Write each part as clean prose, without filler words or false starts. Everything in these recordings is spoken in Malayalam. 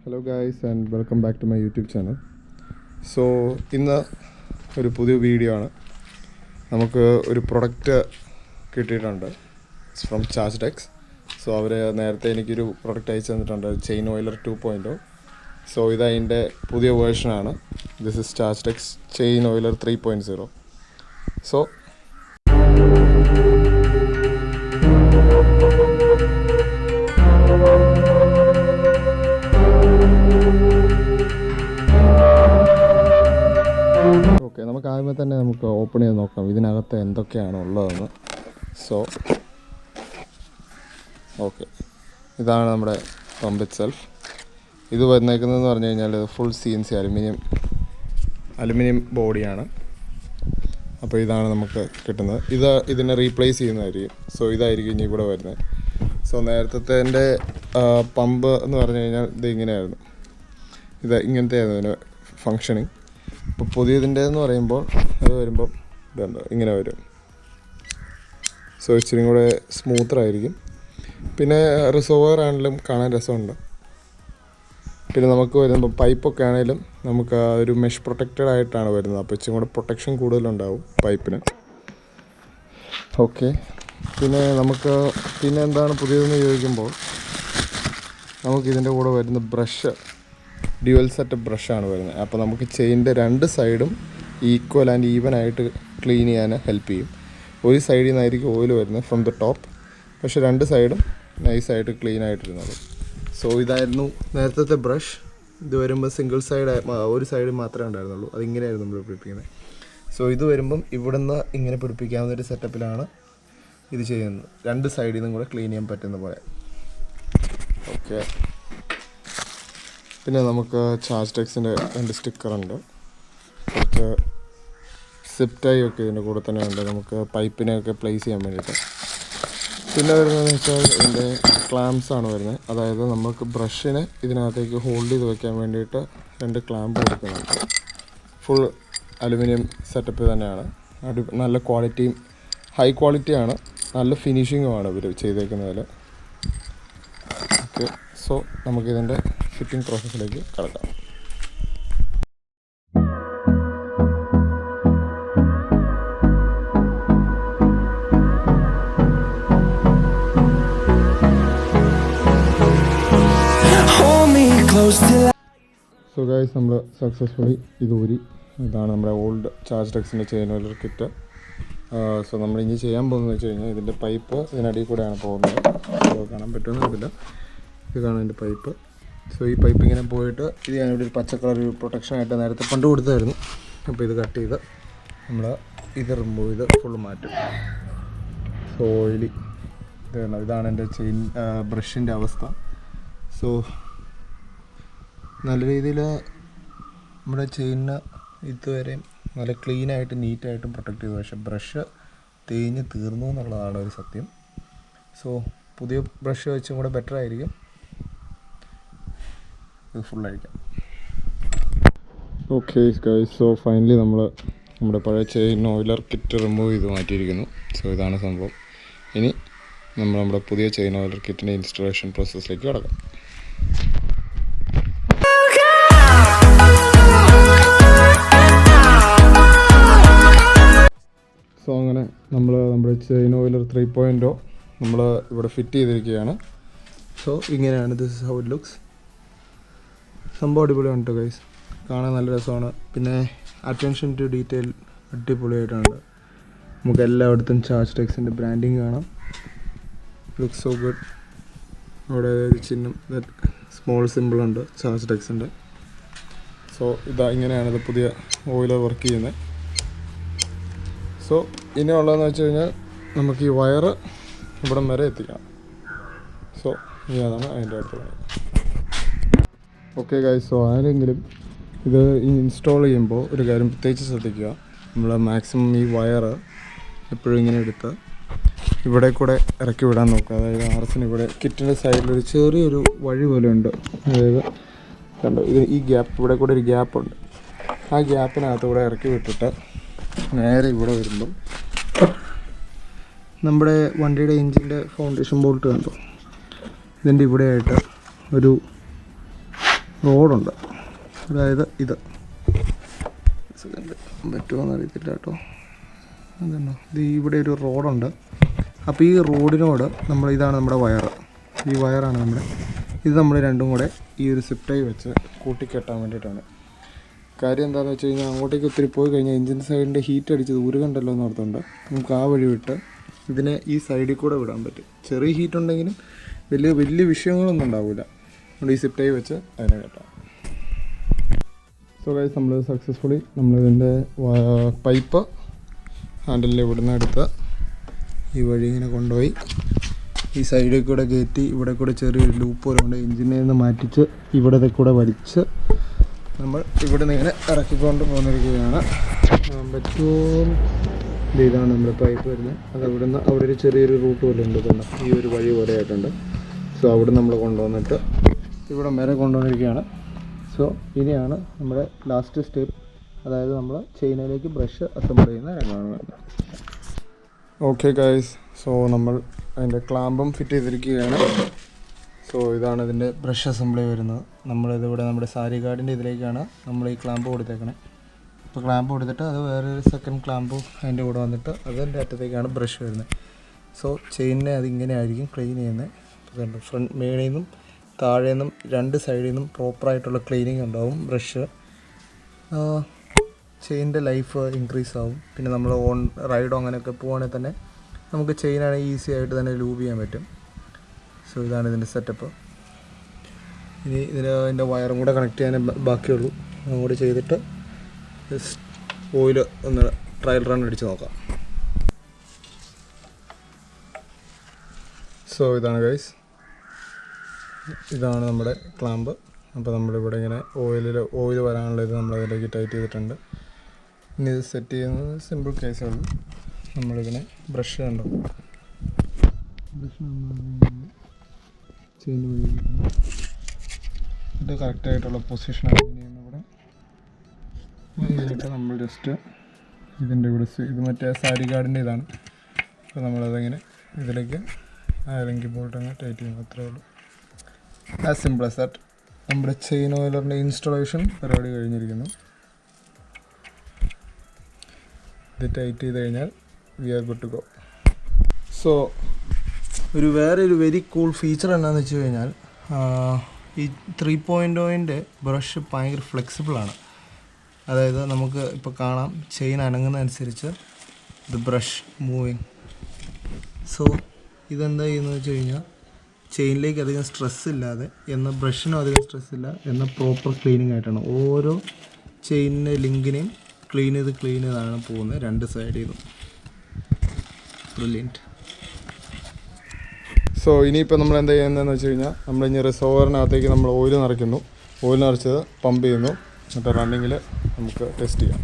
Hello guys and welcome back to my YouTube channel. So ഇന്ന് ഒരു പുതിയ വീഡിയോ ആണ്. നമുക്ക് ഒരു പ്രൊഡക്റ്റ് കിട്ടിയിട്ടുണ്ട്. It's from Chargedex. So അവർ നേരത്തെ എനിക്കൊരു പ്രൊഡക്റ്റ് അയച്ചു തന്നിട്ടുണ്ട്, ചെയിൻ ഓയിലർ 2.0. സോ ഇത് അതിൻ്റെ പുതിയ വേർഷനാണ്. This is Chargedex chain oiler 3.0. So okay, നമുക്ക് ആദ്യമേ തന്നെ നമുക്ക് ഓപ്പൺ ചെയ്ത് നോക്കാം ഇതിനകത്ത് എന്തൊക്കെയാണ് ഉള്ളതെന്ന്. സോ ഓക്കെ, ഇതാണ് നമ്മുടെ പമ്പ് ഇറ്റ് സെൽഫ്. ഇത് വന്നേക്കുന്നതെന്ന് പറഞ്ഞു കഴിഞ്ഞാൽ ഫുൾ CNC അലുമിനിയം ബോഡിയാണ്. അപ്പോൾ ഇതാണ് നമുക്ക് കിട്ടുന്നത്. ഇതിനെ റീപ്ലേസ് ചെയ്യുന്നതായിരിക്കും. സോ ഇതായിരിക്കും ഇനി ഇവിടെ വരുന്നത്. സോ നേരത്തെ എൻ്റെ പമ്പ് എന്ന് പറഞ്ഞു കഴിഞ്ഞാൽ ഇത് ഇങ്ങനെയായിരുന്നു, ഇത് ഇങ്ങനത്തെ ആയിരുന്നു ഇതിന് ഫങ്ഷനിങ്. ഇപ്പോൾ പുതിയതിൻ്റെതെന്ന് പറയുമ്പോൾ അത് വരുമ്പം ഇതുണ്ട്, ഇങ്ങനെ വരും. സോ ഇച്ചിരി കൂടെ സ്മൂത്തറായിരിക്കും. പിന്നെ റിസർവോയർ ആണെങ്കിലും കാണാൻ രസമുണ്ട്. പിന്നെ നമുക്ക് വരുമ്പോൾ പൈപ്പൊക്കെ ആണെങ്കിലും നമുക്ക് ഒരു മെഷ് പ്രൊട്ടക്റ്റഡ് ആയിട്ടാണ് വരുന്നത്. അപ്പോൾ ഇച്ചിരി കൂടെ പ്രൊട്ടക്ഷൻ കൂടുതലുണ്ടാവും പൈപ്പിന്. ഓക്കെ, പിന്നെ നമുക്ക് പിന്നെ എന്താണ് പുതിയതെന്ന് ചോദിക്കുമ്പോൾ നമുക്കിതിൻ്റെ കൂടെ വരുന്ന ബ്രഷ് ഡ്യുവൽ സെറ്റപ്പ് ബ്രഷാണ് വരുന്നത്. അപ്പോൾ നമുക്ക് ചെയിൻ്റെ രണ്ട് സൈഡും ഈക്വൽ ആൻഡ് ഈവൻ ആയിട്ട് ക്ലീൻ ചെയ്യാൻ ഹെൽപ്പ് ചെയ്യും. ഒരു സൈഡിൽ നിന്നായിരിക്കും ഓയിൽ വരുന്നത് ഫ്രം ദ ടോപ്പ്, പക്ഷേ രണ്ട് സൈഡും നൈസായിട്ട് ക്ലീൻ ആയിട്ടിരുന്നത്. സോ ഇതായിരുന്നു നേരത്തെ ബ്രഷ്. ഇത് വരുമ്പോൾ സിംഗിൾ സൈഡ്, ഒരു സൈഡ് മാത്രമേ ഉണ്ടായിരുന്നുള്ളൂ. അതിങ്ങനെയായിരുന്നു നമ്മൾ പിടിപ്പിക്കുന്നത്. സോ ഇത് വരുമ്പം ഇവിടുന്ന് ഇങ്ങനെ പിടിപ്പിക്കാവുന്ന ഒരു സെറ്റപ്പിലാണ് ഇത് ചെയ്യുന്നത്. രണ്ട് സൈഡിൽ നിന്നും കൂടെ ക്ലീൻ ചെയ്യാൻ പറ്റുന്ന പോലെ. ഓക്കെ, പിന്നെ നമുക്ക് Chargedex-ൻ്റെ രണ്ട് സ്റ്റിക്കറുണ്ട്, കുറച്ച് സിപ്പ് ടൈ ഒക്കെ ഇതിൻ്റെ കൂടെ തന്നെ ഉണ്ട്, നമുക്ക് പൈപ്പിനെയൊക്കെ പ്ലേസ് ചെയ്യാൻ വേണ്ടിയിട്ട്. പിന്നെ വരുന്നതെന്ന് വെച്ചാൽ ഇതിൻ്റെ ക്ലാംപ്സ് ആണ് വരുന്നത്. അതായത് നമുക്ക് ബ്രഷിനെ ഇതിനകത്തേക്ക് ഹോൾഡ് ചെയ്ത് വയ്ക്കാൻ വേണ്ടിയിട്ട് രണ്ട് ക്ലാമ്പ് കൊടുക്കുന്നുണ്ട്. ഫുൾ അലുമിനിയം സെറ്റപ്പ് തന്നെയാണ്. നല്ല ക്വാളിറ്റിയും ഹൈ ക്വാളിറ്റിയാണ്, നല്ല ഫിനിഷിങ്ങുമാണ് ഇവർ ചെയ്തേക്കുന്നതിൽ. ഓക്കെ, സോ നമുക്കിതിൻ്റെ ഫിറ്റിംഗ് പ്രോസസ്സിലേക്ക് കടക്കാം. സോ ഗൈസ്, നമ്മൾ സക്സസ്ഫുള്ളി ഇത് ഊരി. ഇതാണ് നമ്മുടെ ഓൾഡ് Chargedex-ൻ്റെ ചെയിൻ ഓയിലർ കിറ്റ്. സോ നമ്മൾ ഇനി ചെയ്യാൻ പോകുന്നത് വെച്ച് കഴിഞ്ഞാൽ ഇതിൻ്റെ പൈപ്പ് ഇതിനടിയിൽ കൂടെയാണ് പോകുന്നത്. കാണാൻ പറ്റുമെന്നറിയില്ല, ഇത് കാണാൻ എൻ്റെ പൈപ്പ്. സോ ഈ പൈപ്പ് ഇങ്ങനെ പോയിട്ട് ഇത് ഞാനിവിടെ ഒരു പച്ച കളർ ഒരു പ്രൊട്ടക്ഷനായിട്ട് നേരത്തെ പണ്ട് കൊടുത്തായിരുന്നു. അപ്പോൾ ഇത് കട്ട് ചെയ്ത് നമ്മൾ ഇത് റിമൂവ് ചെയ്ത് ഫുള്ള് മാറ്റും. സോ ഓയിലി ഇതാണ് എൻ്റെ ചെയിൻ ബ്രഷിൻ്റെ അവസ്ഥ. സോ നല്ല രീതിയിൽ നമ്മുടെ ചെയിനിന് ഇതുവരെയും നല്ല ക്ലീനായിട്ട് നീറ്റായിട്ടും പ്രൊട്ടക്റ്റ് ചെയ്തു. പക്ഷേ ബ്രഷ് തേഞ്ഞ് തീർന്നു എന്നുള്ളതാണ് ഒരു സത്യം. സോ പുതിയ ബ്രഷ് വെച്ചും കൂടെ ബെറ്റർ ആയിരിക്കും ഇത് ഫുള്ളഴിക്കാം. ഓക്കെ ഗൈസ്, സോ ഫൈനലി നമ്മൾ നമ്മുടെ പഴയ ചെയിൻ ഓയിലർ കിറ്റ് റിമൂവ് ചെയ്ത് മാറ്റിയിരിക്കുന്നു. സോ ഇതാണ് സംഭവം. ഇനി നമ്മൾ നമ്മുടെ പുതിയ ചെയിൻ ഓയിലർ കിറ്റിൻ്റെ ഇൻസ്റ്റലേഷൻ പ്രോസസ്സിലേക്ക് കടക്കാം. സോ അങ്ങനെ നമ്മുടെ ചെയിൻ ഓയിലർ 3.0 നമ്മൾ ഇവിടെ ഫിറ്റ് ചെയ്തിരിക്കുകയാണ്. സോ ഇങ്ങനെയാണ്, this is how it looks. സംഭവം അടിപൊളിയാണ് കേട്ടോ ഗൈസ്, കാണാൻ നല്ല രസമാണ്. പിന്നെ അറ്റൻഷൻ ടു ഡീറ്റെയിൽ അടിപൊളിയായിട്ടുണ്ട്. നമുക്ക് എല്ലായിടത്തും Chargedex-ൻ്റെ ബ്രാൻഡിങ് കാണാം. Looks so good. അവിടെ ഒരു ചിഹ്നം സ്മോൾ സിമ്പിളുണ്ട് Chargedex-ൻ്റെ. സോ ഇങ്ങനെയാണിത് പുതിയ ഓയിലർ വർക്ക് ചെയ്യുന്നത്. സോ ഇനിയുള്ളതെന്ന് വെച്ച് കഴിഞ്ഞാൽ നമുക്ക് ഈ വയറ് ഇവിടം വരെ എത്തിക്കണം. സോ ഇനി അതാണ് അതിൻ്റെ അടുത്ത് പണി. ഓക്കെ ഗൈസ്, സോ ആരെങ്കിലും ഇത് ഇൻസ്റ്റാൾ ചെയ്യുമ്പോൾ ഒരു കാര്യം പ്രത്യേകിച്ച് ശ്രദ്ധിക്കുക. നമ്മൾ മാക്സിമം ഈ വയറ് എപ്പോഴും ഇങ്ങനെ എടുത്ത് ഇവിടെ കൂടെ ഇറക്കി വിടാൻ നോക്കുക. അതായത് RS-ന് ഇവിടെ കിറ്റിൻ്റെ സൈഡിലൊരു ചെറിയൊരു വഴി പോലെ ഉണ്ട്. അതായത് കണ്ടോ, ഇത് ഈ ഗ്യാപ്പ്, ഇവിടെ കൂടെ ഒരു ഗ്യാപ്പുണ്ട്. ആ ഗ്യാപ്പിനകത്ത് കൂടെ ഇറക്കി വിട്ടിട്ട് നേരെ ഇവിടെ വരുമ്പം നമ്മുടെ വണ്ടിയുടെ എൻജിൻ്റെ ഫൗണ്ടേഷൻ ബോൾട്ട് കണ്ടോ, ഇതിൻ്റെ ഇവിടെയായിട്ട് ഒരു റോഡുണ്ട്. അതായത് ഇത് പറ്റുമോയെന്ന് അറിയത്തില്ല കേട്ടോ. അതുണ്ടോ, ഇത് ഇവിടെ ഒരു റോഡുണ്ട്. അപ്പോൾ ഈ റോഡിനോട് ഇതാണ് നമ്മുടെ വയറ്. ഈ വയറാണ് നമ്മുടെ, ഇത് നമ്മൾ രണ്ടും കൂടെ ഈ ഒരു സിപ്റ്റായി വെച്ച് കൂട്ടിക്കെട്ടാൻ വേണ്ടിയിട്ടാണ്. കാര്യം എന്താണെന്ന് വെച്ച് കഴിഞ്ഞാൽ അങ്ങോട്ടേക്ക് ഒത്തിരി പോയി കഴിഞ്ഞാൽ എഞ്ചിൻ സൈഡിൻ്റെ ഹീറ്റ് അടിച്ചത് ഉരുകണ്ടല്ലോ എന്ന് ഓർത്തുകൊണ്ട് നമുക്ക് ആ വഴി വിട്ട് ഇതിനെ ഈ സൈഡിൽ കൂടെ വിടാൻ പറ്റും. ചെറിയ ഹീറ്റ് ഉണ്ടെങ്കിലും വലിയ വിഷയങ്ങളൊന്നും ഉണ്ടാവില്ല. നമ്മൾ ഈ സിപ്റ്റായി വെച്ച് അതിനെ കെട്ടാം. സോ ഗൈസ്, നമ്മൾ സക്സസ്ഫുള്ളി നമ്മളിതിൻ്റെ പൈപ്പ് ഹാൻഡിലിൽ ഇവിടുന്ന് എടുത്ത് ഈ വഴി ഇങ്ങനെ കൊണ്ടുപോയി ഈ സൈഡിൽ കൂടെ കയറ്റി ഇവിടെ കൂടെ ചെറിയൊരു ലൂപ്പ് പോലെ കൊണ്ട് എഞ്ചിനിൽ നിന്ന് മാറ്റിച്ച് ഇവിടെ കൂടെ വലിച്ച് നമ്മൾ ഇവിടെ നിന്ന് ഇങ്ങനെ ഇറക്കിക്കൊണ്ട് പോന്നിരിക്കുകയാണ്. പറ്റും. ഇതാണ് നമ്മുടെ പൈപ്പ് വരുന്നത്. അത് അവിടെ ഒരു ചെറിയൊരു റൂട്ട് പോലെ ഉണ്ട്, ഈ ഒരു വഴി പോലെ ആയിട്ടുണ്ട്. സോ അവിടെ നമ്മൾ കൊണ്ടുവന്നിട്ട് ഇവിടെ വരെ കൊണ്ടുവന്നിരിക്കുകയാണ്. സോ ഇനിയാണ് നമ്മുടെ ലാസ്റ്റ് സ്റ്റെപ്പ്, അതായത് നമ്മൾ ചെയിനിലേക്ക് ബ്രഷ് അസംബിൾ ചെയ്യുന്ന രംഗമാണ് വരുന്നത്. ഓക്കെ ഗൈസ്, സോ നമ്മൾ അതിൻ്റെ ക്ലാമ്പും ഫിറ്റ് ചെയ്തിരിക്കുകയാണ്. സോ ഇതാണ് ഇതിൻ്റെ ബ്രഷ് അസംബ്ലി വരുന്നത്. നമ്മളിതിവിടെ നമ്മുടെ സാരി ഗാർഡിൻ്റെ ഇതിലേക്കാണ് നമ്മൾ ഈ ക്ലാമ്പ് കൊടുത്തേക്കണേ. അപ്പോൾ ക്ലാമ്പ് കൊടുത്തിട്ട് അത് വേറൊരു സെക്കൻഡ് ക്ലാമ്പും അതിൻ്റെ കൂടെ വന്നിട്ട് അതിൻ്റെ അറ്റത്തേക്കാണ് ബ്രഷ് വരുന്നത്. സോ ചെയിനിനെ അതിങ്ങനെ ആയിരിക്കും ക്ലീൻ ചെയ്യുന്നത്. അതുകൊണ്ട് ഫ്രണ്ട് മേളിൽ നിന്നും താഴെ നിന്നും രണ്ട് സൈഡിൽ നിന്നും പ്രോപ്പറായിട്ടുള്ള ക്ലീനിങ് ഉണ്ടാവും. ബ്രഷ് ചെയിനിൻ്റെ ലൈഫ് ഇൻക്രീസ് ആവും. പിന്നെ നമ്മൾ ഓൺ റൈഡോ അങ്ങനെയൊക്കെ പോവുകയാണെങ്കിൽ തന്നെ നമുക്ക് ചെയിനാണെങ്കിൽ ഈസി ആയിട്ട് തന്നെ ലൂബ് ചെയ്യാൻ പറ്റും. സോ ഇതാണ് ഇതിൻ്റെ സെറ്റപ്പ്. ഇനി ഇതിൻ്റെ വയറും കൂടെ കണക്ട് ചെയ്യാനേ ബാക്കിയുള്ളൂ. അതും കൂടി ചെയ്തിട്ട് ജസ്റ്റ് ഓയിൽ ഒന്ന് ട്രയൽ റൺ അടിച്ച് നോക്കാം. സോ ഇതാണ് ഗൈസ്, ഇതാണ് നമ്മുടെ ക്ലാമ്പ്. അപ്പോൾ നമ്മളിവിടെ ഇങ്ങനെ ഓയിൽ വരാനുള്ള ഇത് നമ്മളതിലേക്ക് ടൈറ്റ് ചെയ്തിട്ടുണ്ട്. ഇനി ഇത് സെറ്റ് ചെയ്യുന്നത് സിമ്പിൾ കേസേ ഉള്ളൂ. നമ്മളിതിനെ ബ്രഷ് കണ്ടോ, ബ്രഷ് ചെയിൻ വഴി ഇത് കറക്റ്റായിട്ടുള്ള പൊസിഷനാണ് ഇവിടെ. കഴിഞ്ഞിട്ട് നമ്മൾ ജസ്റ്റ് ഇതിൻ്റെ ഇവിടെ ഇത് മറ്റേ സാരി ഗാർഡിൻ്റെ ഇതാണ്. അപ്പോൾ നമ്മളതിങ്ങനെ ഇതിലേക്ക് ആരെങ്കിൽ പോയിട്ട് അങ്ങനെ ടൈറ്റ് ചെയ്യുന്നു, അത്രേ ഉള്ളൂ. As simple as that. നമ്മുടെ ചെയിൻ ഓയിലറിൻ്റെ ഇൻസ്റ്റലേഷൻ പരിപാടി കഴിഞ്ഞിരിക്കുന്നു. ഇത് ടൈറ്റ് ചെയ്ത് കഴിഞ്ഞാൽ we are good to go. So വേറെ ഒരു വെരി കൂൾ ഫീച്ചർ എന്താണെന്ന് വെച്ച് കഴിഞ്ഞാൽ ഈ 3.0ൻ്റെ ബ്രഷ് ഭയങ്കര ഫ്ലെക്സിബിളാണ്. അതായത് നമുക്ക് ഇപ്പോൾ കാണാം ചെയിൻ അനങ്ങുന്നതനുസരിച്ച് ഇത് ബ്രഷ് മൂവിങ്. സോ ഇതെന്താ ചെയ്യുന്നത് വെച്ച് കഴിഞ്ഞാൽ ചെയിനിലേക്ക് അധികം സ്ട്രെസ് ഇല്ലാതെ, എന്നാൽ ബ്രഷിനും അധികം സ്ട്രെസ് ഇല്ല, എന്നാൽ പ്രോപ്പർ ക്ലീനിങ് ആയിട്ടാണ് ഓരോ ചെയിനിൻ്റെ ലിങ്കിനെയും ക്ലീൻ ചെയ്താണ് പോകുന്നത് രണ്ട് സൈഡിൽ നിന്നും. ബ്രില്യൻറ്റ്. സോ ഇനിയിപ്പോൾ നമ്മൾ എന്താ ചെയ്യുന്നതെന്ന് വെച്ച് കഴിഞ്ഞാൽ നമ്മളിനി റിസർവറിനകത്തേക്ക് നമ്മൾ ഓയിൽ നിറയ്ക്കുന്നു. ഓയിൽ നിറച്ചത് പമ്പ് ചെയ്യുന്നു. എന്നിട്ട് റണ്ണിങ്ങിൽ നമുക്ക് ടെസ്റ്റ് ചെയ്യാം.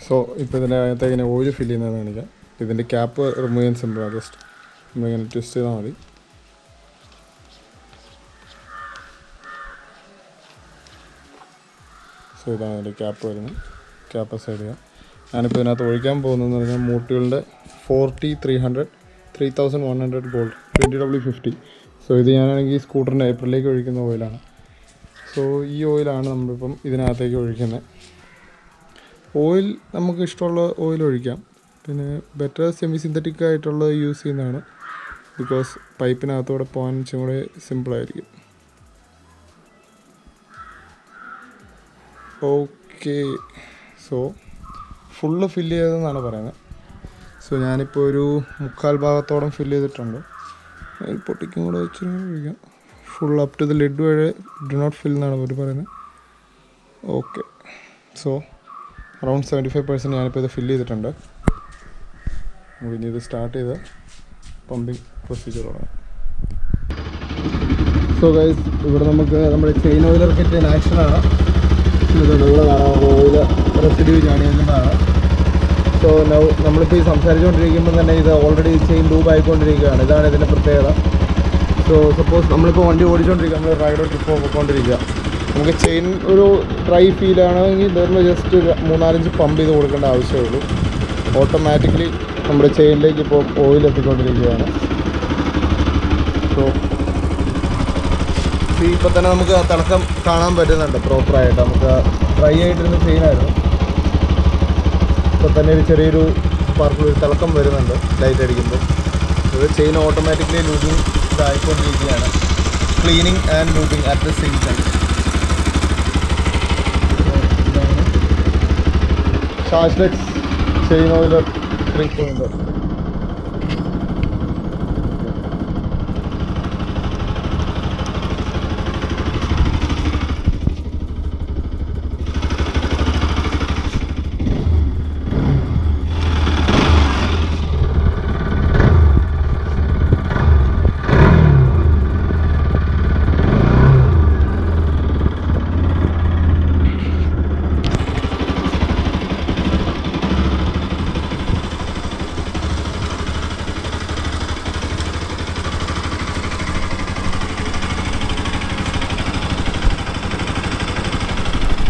സോ ഇപ്പോൾ ഇതിൻ്റെ അകത്തേക്ക് ഇങ്ങനെ ഓയിൽ ഫില്ല് ചെയ്യുന്നതെന്ന് കാണിക്കാം. ഇതിൻ്റെ ക്യാപ്പ് റിമൂവ് ചെയ്യാൻ സിമ്പിളാണ്. ജസ്റ്റ് നമ്മളിങ്ങനെ ട്വിസ്റ്റ് ചെയ്താൽ മതി. സോ ഇതാണ് അതിൻ്റെ ക്യാപ്പ് വരുന്നത്. ക്യാപ്പ് സൈഡ് ചെയ്യാം. ഞാനിപ്പോൾ ഇതിനകത്ത് ഒഴിക്കാൻ പോകുന്നതെന്ന് പറഞ്ഞാൽ മൂട്ടുകളുടെ 3100 ഗോൾഡ് 20W50. സോ ഇത് ഞാനാണെങ്കിൽ സ്കൂട്ടറിൻ്റെ ഏപ്രിലേക്ക് ഒഴിക്കുന്ന ഓയിലാണ്. സോ ഈ ഓയിലാണ് നമ്മളിപ്പം ഇതിനകത്തേക്ക് ഒഴിക്കുന്നത്. ഓയിൽ നമുക്ക് ഇഷ്ടമുള്ള ഓയിൽ ഒഴിക്കാം. പിന്നെ ബെറ്റർ സെമി സിന്തറ്റിക് ആയിട്ടുള്ളത് യൂസ് ചെയ്യുന്നതാണ്. ബിക്കോസ് പൈപ്പിനകത്തൂടെ പോകാൻ ഇച്ചിരി കൂടെ സിമ്പിളായിരിക്കും. ഓക്കെ, സോ ഫുള്ള് ഫില്ല് ചെയ്തതെന്നാണ് പറയുന്നത്. സോ ഞാനിപ്പോൾ ഒരു 3/4 ഭാഗത്തോളം ഫില്ല് ചെയ്തിട്ടുണ്ട്. അതിൽ പൊട്ടിക്കും കൂടെ വെച്ചിട്ട് ഒഴിക്കാം. Full up to the lid വരെ ഡു നോട്ട് ഫിൽ എന്നാണ് അവർ പറയുന്നത്. ഓക്കെ, സോ അറൗണ്ട് 75% ഞാനിപ്പോൾ ഇത് ഫില്ല് ചെയ്തിട്ടുണ്ട്. നമുക്ക് ഇനി ഇത് സ്റ്റാർട്ട് ചെയ്ത് പമ്പിങ് പ്രൊസീജിയർ തുടങ്ങാം. സോ ഗൈസ്, ഇവിടെ നമുക്ക് നമ്മുടെ ചെയിൻ ഓയിലർ കിറ്റ് ഇൻ ആക്ഷനാണ്. ഓയിൽ റെസിഡ്യൂ ചാണിയുന്നതാണ്. സോ നമ്മളിപ്പോൾ ഈ സംസാരിച്ചുകൊണ്ടിരിക്കുമ്പോൾ തന്നെ ഇത് ഓൾറെഡി ചെയിൻ ലൂബ് ആയിക്കൊണ്ടിരിക്കുകയാണ്. ഇതാണ് ഇതിൻ്റെ പ്രത്യേകത. സോ സപ്പോസ് നമ്മളിപ്പോൾ വണ്ടി ഓടിച്ചുകൊണ്ടിരിക്കുക, നമ്മൾ റൈഡോ ട്രിപ്പോ പോയിക്കൊണ്ടിരിക്കുക, നമുക്ക് ചെയിൻ ഒരു ഡ്രൈ ഫീലാണെങ്കിൽ ഇതൊന്ന് ജസ്റ്റ് 3-4 പമ്പ് ചെയ്ത് കൊടുക്കേണ്ട ആവശ്യമേ ഉള്ളൂ. ഓട്ടോമാറ്റിക്കലി നമ്മുടെ ചെയിനിലേക്ക് ഇപ്പോൾ ഓയിൽ എത്തിക്കൊണ്ടിരിക്കുകയാണ്. സോ ഇപ്പോൾ തന്നെ നമുക്ക് ആ തിളക്കം കാണാൻ പറ്റുന്നുണ്ട് പ്രോപ്പറായിട്ട്. നമുക്ക് ഡ്രൈ ആയിട്ടിരുന്ന ചെയിനായിരുന്നു, ഇപ്പോൾ തന്നെ ഒരു ചെറിയൊരു സ്പാർക്കിൾ ഒരു തിളക്കം വരുന്നുണ്ട് ലൈറ്റ് അടിക്കുമ്പോൾ. ഇത് ചെയിൻ ഓട്ടോമാറ്റിക്കലി ലൂബിങ് ആയിക്കൊണ്ടിരിക്കുകയാണ്, cleaning and lubing at the same time. Chargedex chain oiler 3.0.